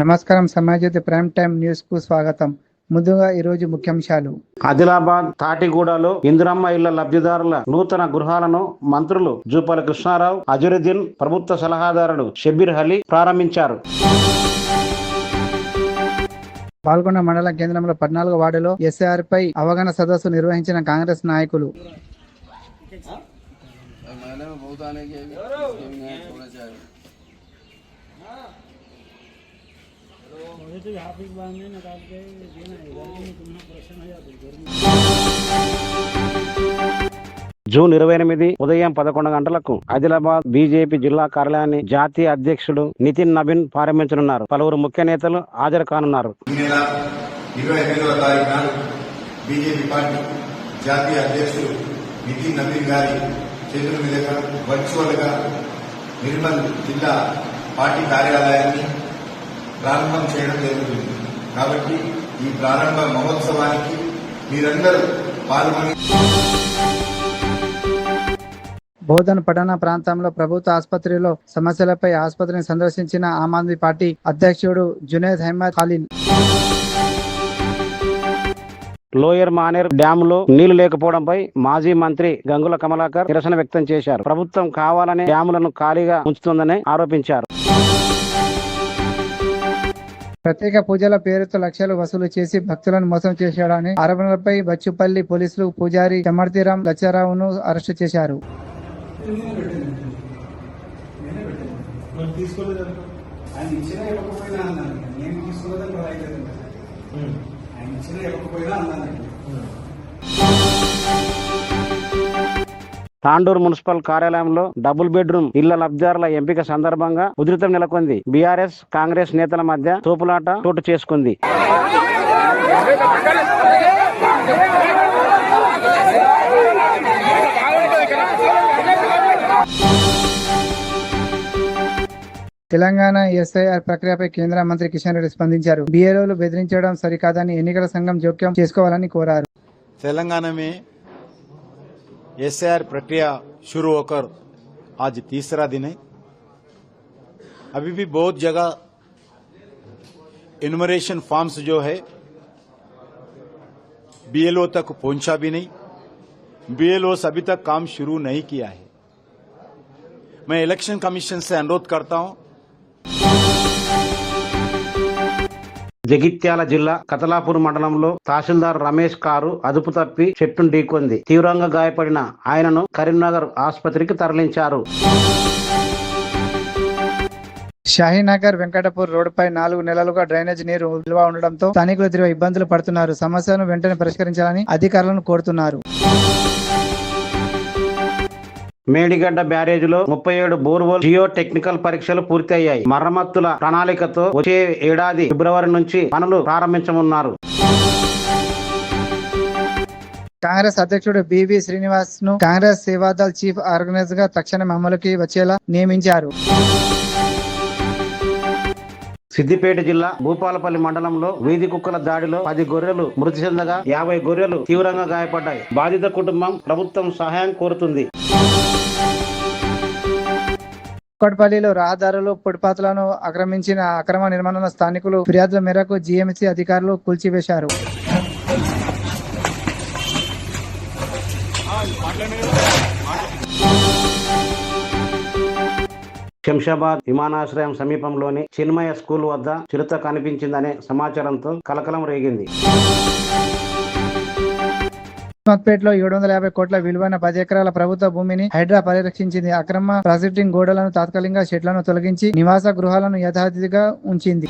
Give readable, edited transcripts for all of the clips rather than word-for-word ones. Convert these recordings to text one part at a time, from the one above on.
నమస్కారం. సమాజ్యోతి prime time news కు స్వాగతం. ముందుగా ఈరోజు ముఖ్యాంశాలు. ఆదిలాబాద్ తాటిగూడలో ఇందిరమ్మ ఇళ్ల లబ్ధిదారుల నూతన గృహాలను మంత్రులు జూపల్లి కృష్ణారావు, అజరుద్దీన్, ప్రభుత్వ సలహాదారుడు షబ్బీర్ అలీ ప్రారంభించారు. పాల్గొన్న మండల కేంద్రంలో 14వ వార్డులో ఎస్ఆర్ పై అవగాహన సదస్సు నిర్వహించిన కాంగ్రెస్ నాయకులు. జూన్ 28 ఉదయం 11 గంటలకు ఆదిలాబాద్ బీజేపీ జిల్లా కార్యాలయాన్ని జాతీయ అధ్యక్షుడు నితిన్ నబీన్ ప్రారంభించనున్నారు. పలువురు ముఖ్య నేతలు హాజరు కానున్నారు. బీజేపీ పార్టీ జాతీయ అధ్యక్షుడు నితిన్ నబీన్ గారి చేతుల మీదుగా వర్చువల్ గా నిర్మల్ జిల్లా పార్టీ కార్యాలయాన్ని ప్రారంభం చేయడం జరుగుతుంది. కాబట్టి ఈ ప్రారంభ మహోత్సవానికి మీరందరూ పాల్గొని బోధన్ పట్టణ ప్రాంతంలో ప్రభుత్వ ఆసుపత్రిలో సమస్యలపై ఆసుపత్రిని సందర్శించిన ఆమ్ ఆద్మీ పార్టీ అధ్యక్షుడు జునేద్ అహ్మద్ ఖలీల్. లోయర్ మానేర్ డ్యామ్ లో నీళ్లు లేకపోవడంపై మాజీ మంత్రి గంగుల కమలాకర్ నిరసన వ్యక్తం చేశారు. ప్రభుత్వం కావాలనే డ్యాములను ఖాళీగా ఉంచుతుందని ఆరోపించారు. ప్రత్యేక పూజల పేరుతో లక్షలు వసూలు చేసి భక్తులను మోసం చేశాడని ఆరోపణలపై బచ్చుపల్లి పోలీసులు పూజారి చమర్తిరాం లచ్చారావును అరెస్టు చేశారు. తాండూరు మున్సిపల్ కార్యాలయంలో డబుల్ బెడ్రూమ్ ఇళ్ల లబ్ధిదారుల ఎంపిక సందర్భంగా ఉధృతం నెలకొంది. బీఆర్ఎస్ కాంగ్రెస్ నేతల మధ్య తోపులాట చోటు చేసుకుంది. తెలంగాణ ఎస్ఐఆర్ ప్రక్రియపై కేంద్ర మంత్రి కిషన్ రెడ్డి స్పందించారు. బీఏలోలు బెదిరించడం సరికాదని ఎన్నికల సంఘం జోక్యం చేసుకోవాలని కోరారు. तेलंगाना में एसआईआर प्रक्रिया शुरू होकर आज तीसरा दिन है. अभी भी बहुत जगह इन्यूमरेशन फॉर्म्स जो है बीएलओ तक पहुंचा भी नहीं. बीएलओ अभी तक काम शुरू नहीं किया है. मैं इलेक्शन कमीशन से अनुरोध करता हूं. జగిత్యాల జిల్లా కతలాపూర్ మండలంలో తహసీల్దార్ రమేష్ కారు అదుపు తప్పి చెట్టును ఢీకొంది. తీవ్రంగా గాయపడిన ఆయనను కరీంనగర్ ఆసుపత్రికి తరలించారు. షాహీనగర్ వెంకటపూర్ రోడ్డుపై 4 నెలలుగా డ్రైనేజ్ నీరు నిల్వ ఉండడంతో స్థానికులు తీవ్ర ఇబ్బందులు పడుతున్నారు. సమస్యను వెంటనే పరిష్కరించాలని అధికారులను కోరుతున్నారు. మేడిగడ్డ బ్యారేజీలో 37 బోర్వెల్ జియో టెక్నికల్ పరీక్షలు పూర్తయ్యాయి. మరమ్మతుల ప్రణాళికతో వచ్చే ఏడాది ఫిబ్రవరి నుంచి పనులు ప్రారంభించనున్నారు. కాంగ్రెస్ అధ్యక్షుడు బివి శ్రీనివాస్ ను కాంగ్రెస్ సేవాదళ్ చీఫ్ ఆర్గనైజర్ గా తక్షణం అమలుకి వచ్చేలా నియమించారు. సిద్దిపేట జిల్లా భూపాలపల్లి మండలంలో వీధి కుక్కల దాడిలో 10 గొర్రెలు మృతి చెందగా 50 గొర్రెలు తీవ్రంగా గాయపడ్డాయి. బాధిత కుటుంబం ప్రభుత్వం సహాయం కోరుతుంది. కొట్పల్లిలో రహదారులు ఫుట్పాత్లను ఆక్రమించిన అక్రమ నిర్మాణాల స్థానికులు ఫిర్యాదుల మేరకు జీఎంసీ అధికారులు కూల్చివేశారు. శంషాబాద్ విమానాశ్రయం సమీపంలోని చిన్మయ స్కూల్ వద్ద చిరుత కనిపించిందనే సమాచారంతో కలకలం రేగింది. మక్పేటలో 750 కోట్ల విలువైన 10 ఎకరాల ప్రభుత్వ భూమిని హైడ్రా పరిరక్షించింది. అక్రమ ప్రాజెక్టింగ్ గోడలను తాత్కాలికంగా షెడ్లను తొలగించి నివాస గృహాలను యథాతిథిగా ఉంచింది.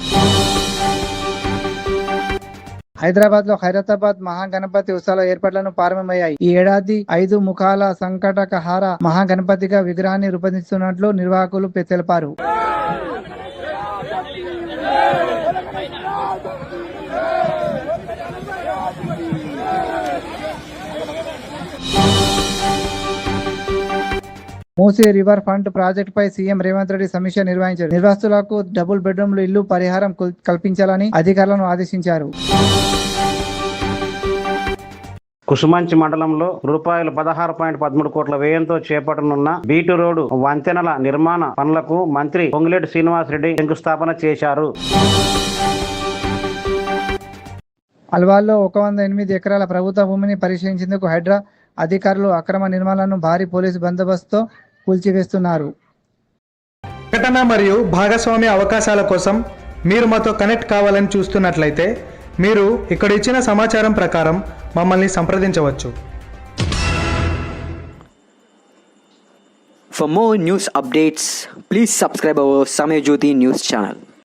హైదరాబాద్ లో ఖైరతాబాద్ మహాగణపతి ఉత్సవాల ఏర్పాట్లను ప్రారంభమయ్యాయి. ఈ ఏడాది 5 ముఖాల సంకటకహార మహాగణపతిగా విగ్రహాన్ని రూపొందిస్తున్నట్లు నిర్వాహకులు తెలిపారు. మూసీ రివర్ ఫ్రంట్ ప్రాజెక్టు పై సీఎం రేవంత్ రెడ్డి సమీక్ష నిర్వహించారు. నిర్వాసితులకు డబుల్ బెడ్రూమ్లు ఇల్లు పరిహారం కల్పించాలని అధికారులను ఆదేశించారు. కుసుమంచి మండలంలో రూపాయలు 16.13 కోట్ల వ్యయంతో చేపట్టనున్న బీటు రోడ్డు వంతెనల నిర్మాణ పనులకు మంత్రి పొంగులేటి శ్రీనివాసరెడ్డి శంకుస్థాపన చేశారు. అల్వాల్లో 108 ఎకరాల ప్రభుత్వ భూమిని పరిశీలించేందుకు హైడ్రా అధికారులు అక్రమ నిర్మాణాలను భారీ పోలీసు బందోబస్తుతో కూల్చివేస్తున్నారు. ప్రకటన మరియు భాగస్వామ్య అవకాశాల కోసం మీరు మాతో కనెక్ట్ కావాలని చూస్తున్నట్లయితే మీరు ఇక్కడ ఇచ్చిన సమాచారం ప్రకారం మమ్మల్ని సంప్రదించవచ్చు. For more news updates, please subscribe our Samay Jyoti news channel.